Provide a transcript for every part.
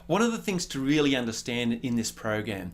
One of the things to really understand in this program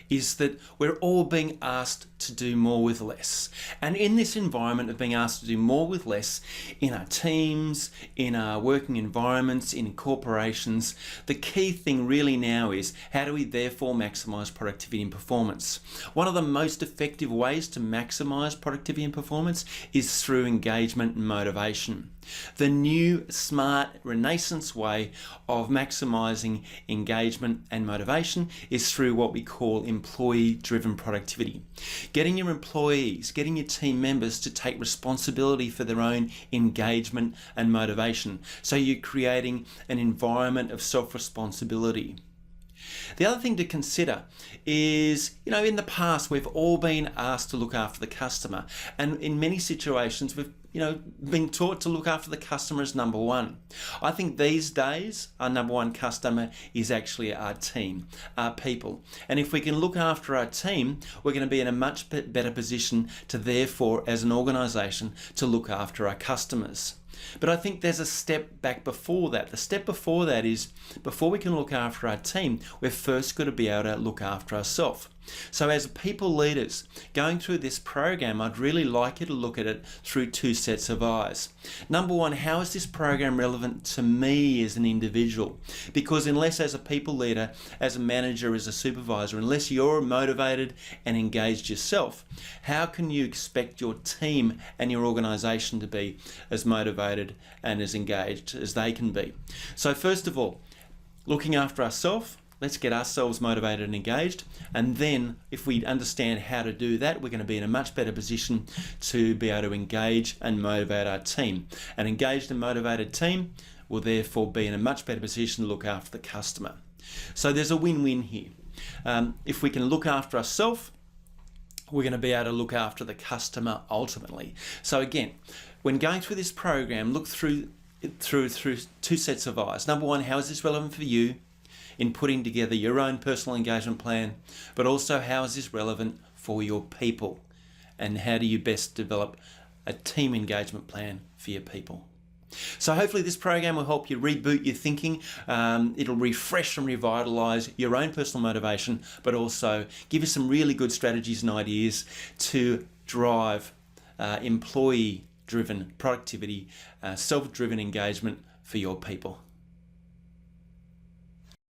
is that we're all being asked to do more with less. And in this environment of being asked to do more with less, in our teams, in our working environments, in corporations, the key thing really now is how do we therefore maximize productivity and performance? One of the most effective ways to maximize productivity and performance is through engagement and motivation. The new, smart, renaissance way of maximizing engagement and motivation is through what we call employee-driven productivity. Getting your employees, getting your team members to take responsibility for their own engagement and motivation. So you're creating an environment of self-responsibility. The other thing to consider is, in the past, we've all been asked to look after the customer. And in many situations, we've been taught to look after the customer as number one. I think these days, our number one customer is actually our team, our people. And if we can look after our team, we're going to be in a much better position to therefore, as an organisation, to look after our customers. But I think there's a step back before that. The step before that is, before we can look after our team, we've first got to be able to look after ourselves. So as people leaders going through this program, I'd really like you to look at it through two sets of eyes. Number one, how is this program relevant to me as an individual? Because unless as a people leader, as a manager, as a supervisor, unless you're motivated and engaged yourself, how can you expect your team and your organization to be as motivated and as engaged as they can be? So first of all, looking after ourselves, let's get ourselves motivated and engaged. And then if we understand how to do that, we're going to be in a much better position to be able to engage and motivate our team. An engaged and motivated team will therefore be in a much better position to look after the customer. So there's a win-win here. If we can look after ourselves, we're going to be able to look after the customer ultimately. So again, when going through this program, look through two sets of eyes. Number one, how is this relevant for you in putting together your own personal engagement plan, but also how is this relevant for your people, and how do you best develop a team engagement plan for your people? So hopefully this program will help you reboot your thinking. It'll refresh and revitalize your own personal motivation, but also give you some really good strategies and ideas to drive employee-driven productivity, self-driven engagement for your people.